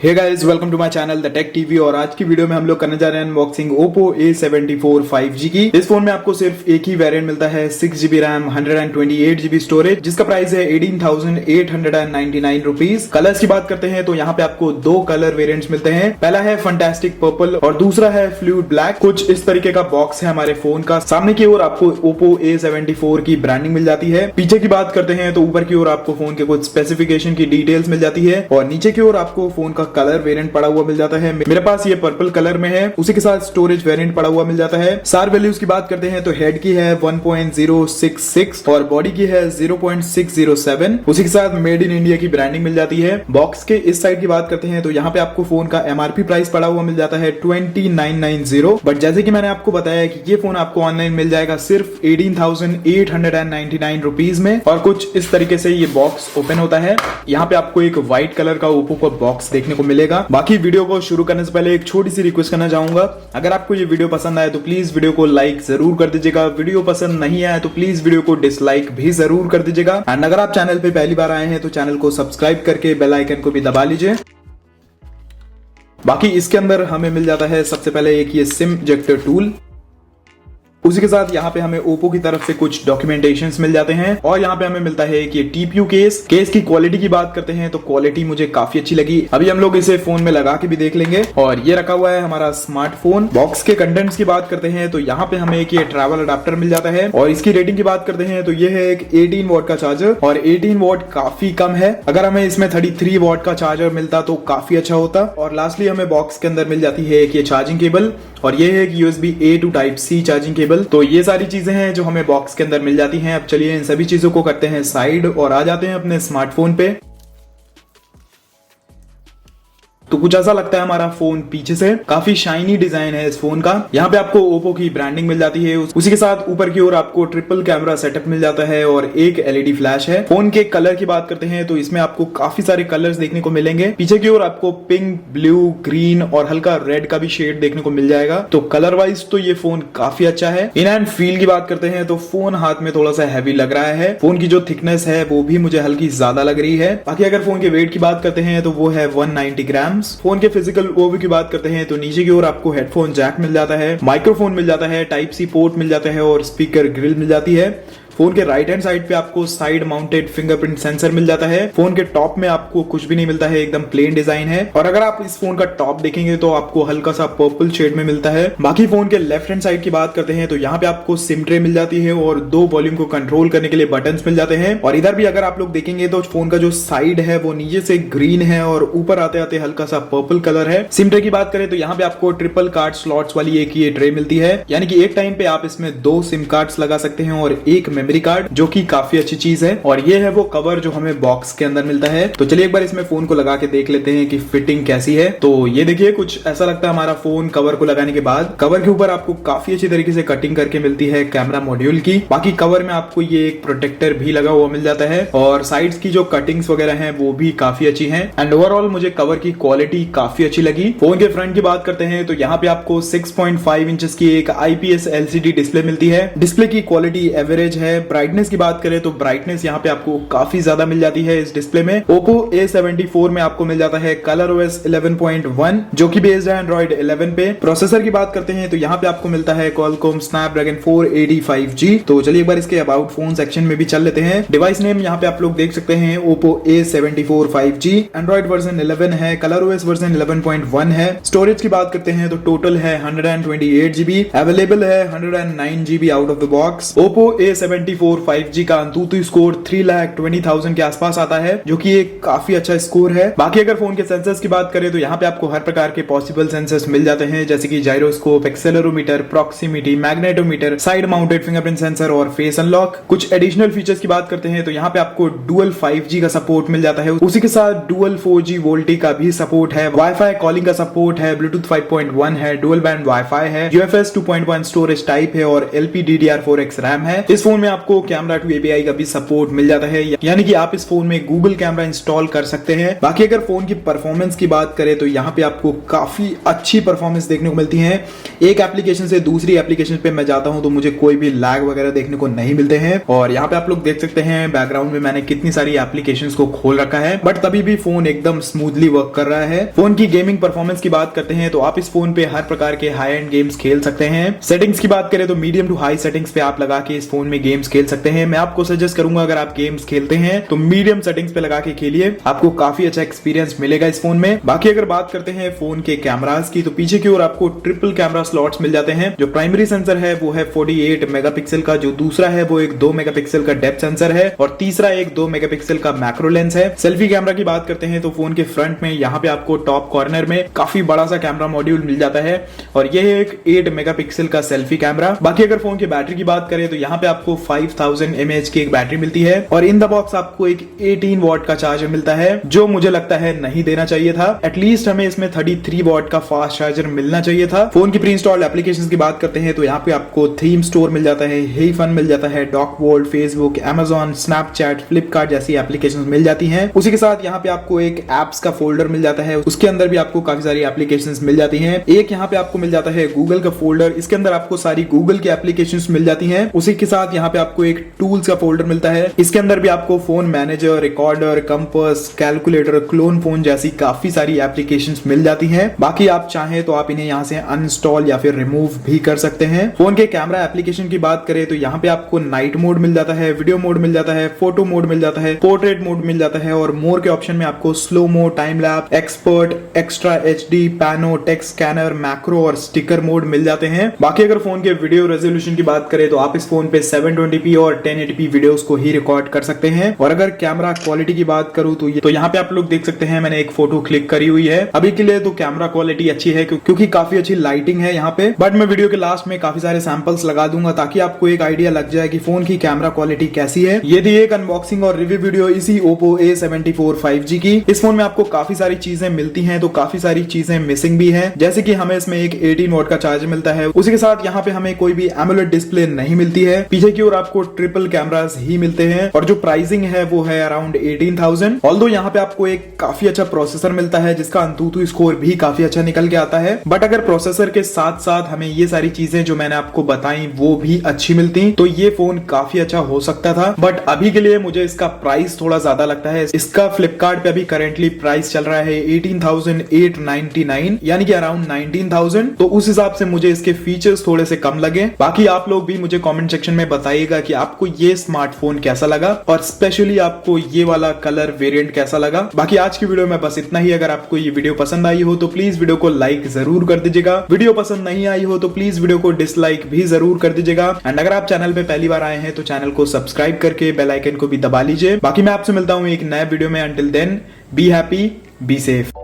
Hey guys, welcome to my channel the tech TV. और आज की वीडियो में हम लोग करने जा रहे हैं अनबॉक्सिंग Oppo A74 5G की। इस फोन में आपको सिर्फ एक ही वेरिएंट मिलता है, 6GB रैम 128GB स्टोरेज, जिसका प्राइस है 18,899 रुपीज। कलर्स की बात करते हैं तो यहाँ पे आपको दो कलर वेरिएंट्स मिलते हैं। पहला है फंटास्टिक पर्पल और दूसरा है फ्लूइड ब्लैक। कुछ इस तरीके का बॉक्स है हमारे फोन का। सामने की ओर आपको Oppo A74 की ब्रांडिंग मिल जाती है। पीछे की बात करते हैं तो ऊपर की ओर आपको फोन के कुछ स्पेसिफिकेशन की डिटेल्स मिल जाती है और नीचे की ओर आपको फोन का कलर वेरिएंट पड़ा हुआ मिल जाता है। मेरे पास ये पर्पल कलर में है, उसी के साथ स्टोरेज वेरिएंट पड़ा हुआ मिल जाता है। सार वैल्यूज की बात करते हैं तो हेड की है 1.066 और बॉडी की है 0.607। उसी के साथ मेड इन इंडिया की ब्रांडिंग मिल जाती है। बॉक्स के इस साइड की बात करते हैं तो यहाँ पे आपको फोन का MRP प्राइस पड़ा हुआ मिल जाता है 29,990। बट जैसे कि मैंने आपको बताया कि ये फोन आपको ऑनलाइन मिल जाएगा सिर्फ 18,899 रुपीज में। और कुछ इस तरीके से ये बॉक्स ओपन होता है। यहाँ पे आपको एक व्हाइट कलर का ओप्पो का बॉक्स देखने को मिलेगा। बाकी वीडियो को शुरू करने से पहले एक छोटी सी रिक्वेस्ट करना चाहूंगा, अगर आपको ये वीडियो पसंद आए तो प्लीज वीडियो को लाइक जरूर कर दीजिएगा। वीडियो पसंद नहीं आए तो प्लीज वीडियो को डिसलाइक भी जरूर कर दीजिएगा। एंड अगर आप चैनल पे पहली बार आए हैं तो चैनल को सब्सक्राइब करके बेल आइकन को भी दबा लीजिए। बाकी इसके अंदर हमें मिल जाता है सबसे पहले एक ये सिम इजेक्टर टूल। उसी के साथ यहाँ पे हमें ओप्पो की तरफ से कुछ डॉक्यूमेंटेशंस मिल जाते हैं और यहाँ पे हमें मिलता है कि TPU केस की क्वालिटी की बात करते हैं तो क्वालिटी मुझे काफी अच्छी लगी। अभी हम लोग इसे फोन में लगा के भी देख लेंगे। और ये रखा हुआ है हमारा स्मार्टफोन। बॉक्स के कंटेंट्स की बात करते हैं तो यहाँ पे हमें एक ये ट्रैवल अडाप्टर मिल जाता है और इसकी रेटिंग की बात करते हैं तो ये है एक 18 वॉट का चार्जर और 18 वॉट काफी कम है। अगर हमें इसमें 33 वॉट का चार्जर मिलता तो काफी अच्छा होता। और लास्टली हमें बॉक्स के अंदर मिल जाती है एक ये चार्जिंग केबल और ये है एक USB A to Type-C charging cable. तो ये सारी चीजें हैं जो हमें बॉक्स के अंदर मिल जाती हैं। अब चलिए इन सभी चीजों को करते हैं साइड और आ जाते हैं अपने स्मार्टफोन पे। तो कुछ ऐसा लगता है हमारा फोन पीछे से। काफी शाइनी डिजाइन है इस फोन का। यहाँ पे आपको ओप्पो की ब्रांडिंग मिल जाती है। उसी के साथ ऊपर की ओर आपको ट्रिपल कैमरा सेटअप मिल जाता है और एक LED फ्लैश है। फोन के कलर की बात करते हैं तो इसमें आपको काफी सारे कलर्स देखने को मिलेंगे। पीछे की ओर आपको पिंक, ब्लू, ग्रीन और हल्का रेड का भी शेड देखने को मिल जाएगा। तो कलर वाइज तो ये फोन काफी अच्छा है। इन एंड फील की बात करते हैं तो फोन हाथ में थोड़ा सा हैवी लग रहा है। फोन की जो थिकनेस है वो भी मुझे हल्की ज्यादा लग रही है। बाकी अगर फोन के वेट की बात करते हैं तो वो है 190 ग्राम। फोन के फिजिकल ओवरव्यू की बात करते हैं तो नीचे की ओर आपको हेडफोन जैक मिल जाता है, माइक्रोफोन मिल जाता है, Type-C पोर्ट मिल जाता है और स्पीकर ग्रिल मिल जाती है। फोन के राइट हैंड साइड पे आपको साइड माउंटेड फिंगरप्रिंट सेंसर मिल जाता है। फोन के टॉप में आपको कुछ भी नहीं मिलता है, एकदम प्लेन डिजाइन है। और अगर आप इस फोन का टॉप देखेंगे तो आपको हल्का सा पर्पल शेड में मिलता है। बाकी फोन के लेफ्ट हैंड साइड की बात करते हैं तो यहाँ पे आपको सिम ट्रे मिल जाती है और दो वॉल्यूम को कंट्रोल करने के लिए बटन्स मिल जाते हैं। और इधर भी अगर आप लोग देखेंगे तो फोन का जो साइड है वो नीचे से ग्रीन है और ऊपर आते आते हल्का सा पर्पल कलर है। सिम ट्रे की बात करें तो यहाँ पे आपको ट्रिपल कार्ड स्लॉट्स वाली एक ये ट्रे मिलती है, यानी कि एक टाइम पे आप इसमें 2 सिम कार्ड्स लगा सकते हैं और एक मेमोरी कार्ड, जो कि काफी अच्छी चीज है। और ये है वो कवर जो हमें बॉक्स के अंदर मिलता है। तो चलिए एक बार इसमें फोन को लगा के देख लेते हैं कि फिटिंग कैसी है। तो ये देखिए कुछ ऐसा लगता है हमारा फोन कवर को लगाने के बाद। कवर के ऊपर आपको काफी अच्छी तरीके से कटिंग करके मिलती है कैमरा मॉड्यूल की। बाकी कवर में आपको ये एक प्रोटेक्टर भी लगा हुआ मिल जाता है और साइड्स की जो कटिंग्स वगैरह हैं वो भी काफी अच्छी हैं। एंड ओवरऑल मुझे कवर की क्वालिटी काफी अच्छी लगी। फोन के फ्रंट की बात करते हैं तो यहाँ पे आपको 6.5 इंचेस की एक IPS LCD डिस्प्ले मिलती है। डिस्प्ले की क्वालिटी एवरेज है। ब्राइटनेस की बात करें तो ब्राइटनेस यहाँ पे आपको काफी ज्यादा मिल जाती है इस डिस्प्ले में। Oppo A74 में आपको मिल जाता है ColorOS 11.1 जो कि बेस्ड है Android 11 पे। प्रोसेसर की बात करते हैं तो यहाँ पे आपको मिलता है Qualcomm Snapdragon 480 5G। तो चलिए एक बार इसके अबाउट फोन सेक्शन में भी चल लेते हैं। डिवाइस नेम यहाँ पे आप लोग देख सकते हैं Oppo A74 5G। Android version 11 है, ColorOS वर्जन 11.1 है। स्टोरेज की बात करते हैं तो टोटल है 128GB, अवेलेबल है 109GB out of the box. Oppo A74 5G का अंतुतु स्कोर 3,20,000 के आसपास आता है, जो कि एक काफी अच्छा स्कोर है। बाकी अगर फोन के सेंसर्स की बात करें तो यहाँ पे आपको हर प्रकार के पॉसिबल सेंसर्स मिल जाते हैं, जैसे कि gyroscope, accelerometer, proximity, magnetometer, side mounted fingerprint sensor और फेस अनलॉक। कुछ एडिशनल फीचर्स की बात करते हैं तो यहाँ पे आपको डुअल 5G का सपोर्ट मिल जाता है। उसी के साथ डुअल 4G वोल्टी का भी सपोर्ट है। वाईफाई कॉलिंग का सपोर्ट है, ब्लूटूथ 5.1 है, डुअल बैंड वाईफाई है, UFS 2.1 स्टोरेज टाइप है और LPDDR4X रैम है। इस फोन में आपको कैमरा टू एपीआई का भी सपोर्ट मिल जाता है, यानी कि आप इस फोन में गूगल कैमरा इंस्टॉल कर सकते हैं। बाकी अगर फोन की परफॉर्मेंस की बात करें तो यहाँ पे आपको काफी अच्छी परफॉर्मेंस देखने को मिलती है। एक एप्लीकेशन से दूसरी एप्लीकेशन पे मैं जाता हूं तो मुझे कोई भी लैग वगैरह देखने को नहीं मिलते हैं। और यहाँ पे आप लोग देख सकते हैं बैकग्राउंड में मैंने कितनी सारी एप्लीकेशंस को खोल रखा है, बट तभी भी फोन एकदम स्मूथली वर्क कर रहा है। फोन की गेमिंग परफॉर्मेंस की बात करते हैं तो आप इस फोन पे हर प्रकार के हाई एंड गेम्स खेल सकते हैं। सेटिंग्स की बात करें तो मीडियम टू हाई सेटिंग्स पे आप लगा के इस फोन में गेम्स खेल सकते हैं। मैं आपको सजेस्ट करूंगा अगर आप गेम्स खेलते हैं तो मीडियम सेटिंग्स पे लगा के खेलिए, आपको काफी अच्छा एक्सपीरियंस मिलेगा इस फोन में। बाकी अगर बात करते हैं फोन के कैमरास की तो पीछे की ओर आपको ट्रिपल कैमरा स्लॉट्स मिल जाते हैं। जो प्राइमरी सेंसर है वो है 48 मेगापिक्सल का, जो दूसरा है वो एक 2 मेगापिक्सल का डेप्थ सेंसर है और तीसरा एक 2 मेगापिक्सल का मैक्रो लेंस है। सेल्फी कैमरा की बात करते हैं तो फोन के फ्रंट में यहाँ पे आपको टॉप कॉर्नर में काफी बड़ा सा कैमरा मॉड्यूल मिल जाता है और यह है एक 8 मेगापिक्सल का सेल्फी कैमरा। बाकी अगर फोन की बैटरी की बात करें तो यहाँ पे आपको 5000 mAh की एक बैटरी मिलती है और इन द बॉक्स आपको एक 18 वॉट का चार्जर मिलता है, जो मुझे लगता है नहीं देना चाहिए था। एटलीस्ट हमें इसमें 33 वॉट का फास्ट चार्जर मिलना चाहिए था। फोन की प्री इंस्टॉल्ड एप्लीकेशंस की बात करते हैं तो यहाँ पे आपको थीम स्टोर मिल जाता है, हे फन मिल जाता है, doc world, Facebook, Amazon, Snapchat, Flipkart जैसी एप्लीकेशंस मिल जाती हैं। उसी के साथ यहाँ पे आपको एक एप्स का फोल्डर मिल जाता है, उसके अंदर भी आपको काफी सारी एप्लीकेशंस मिल जाती हैं। एक यहाँ पे आपको मिल जाता है गूगल का फोल्डर, इसके अंदर आपको सारी गूगल की एप्लीकेशंस मिल जाती हैं। उसी के साथ यहाँ पे आपको एक टूल्स का फोल्डर मिलता है, इसके अंदर भी आपको phone manager, recorder, compass, calculator, clone phone जैसी काफी सारी एप्लीकेशंस मिल जाती हैं। बाकी आप चाहें तो आप इन्हें यहाँ से अनइंस्टॉल या फिर रिमूव भी कर सकते हैं। फोन के कैमरा एप्लीकेशन की बात करें तो यहाँ पे आपको नाइट मोड मिल जाता है, वीडियो मोड मिल जाता है, फोटो मोड मिल जाता है, पोर्ट्रेट मोड मिल जाता है और मोर के ऑप्शन में आपको slow mo, time lapse, expert, extra HD, pano, text scanner, macro और स्टिकर मोड मिल जाते हैं। बाकी अगर फोन के वीडियो रेजोल्यूशन की बात करें तो आप इस फोन पे 720p और 1080p वीडियोस को ही रिकॉर्ड कर सकते हैं। और अगर कैमरा क्वालिटी की बात करूं तो यहाँ पे आप लोग देख सकते हैं मैंने एक फोटो क्लिक करी हुई है। अभी के लिए तो कैमरा क्वालिटी अच्छी है क्योंकि काफी अच्छी लाइटिंग है यहाँ पे, बट मैं वीडियो के लास्ट में काफी सारे सैंपल्स लगा दूंगा ताकि आपको एक आइडिया लग जाए कि फोन की कैमरा क्वालिटी कैसी है। ये थी एक अनबॉक्सिंग और रिव्यू वीडियो इसी Oppo A74 5G की। इस फोन में आपको काफी सारी चीजें मिलती हैं तो काफी सारी चीजें मिसिंग भी हैं, जैसे कि हमें इसमें एक 18 वॉट का चार्जर मिलता है। उसी के साथ यहाँ पे हमें कोई भी एमोलेड डिस्प्ले नहीं मिलती है। पीछे की ओर आपको ट्रिपल कैमरास ही मिलते हैं और जो प्राइसिंग है वो है अराउंड 18,000। ऑल्दो यहाँ पे आपको एक काफी अच्छा प्रोसेसर मिलता है जिसका अंतुतु स्कोर भी काफी अच्छा निकल के आता है। बट अगर प्रोसेसर के साथ साथ हमें ये सारी चीजें जो मैंने आपको बताई वो भी अच्छी मिलती तो ये फोन काफी अच्छा हो सकता था। बट अभी के लिए मुझे इसका प्राइस थोड़ा ज्यादा लगता है। इसका फ्लिपकार्ट पे अभी करेंटली प्राइस चल रहा है 18,899 यानी कि अराउंड 19,000। तो उस हिसाब से मुझे इसके फीचर्स थोड़े से कम लगे। बाकी आप लोग भी मुझे कमेंट सेक्शन में बताइएगा कि आपको ये स्मार्टफोन कैसा लगा और स्पेशली आपको ये वाला कलर वेरिएंट कैसा लगा। बाकी आज की वीडियो में बस इतना ही। अगर आपको ये वीडियो पसंद आई हो तो प्लीज वीडियो को लाइक जरूर कर दीजिएगा। वीडियो पसंद नहीं आई हो तो प्लीज वीडियो को डिसलाइक भी जरूर कर दीजिएगा। एंड अगर आप चैनल पे पहली बार आए हैं तो चैनल को सब्सक्राइब करके बेल आइकन को भी दबा लीजिए। बाकी मैं आपसे मिलता हूँ एक नए वीडियो में। Until then be happy, be safe.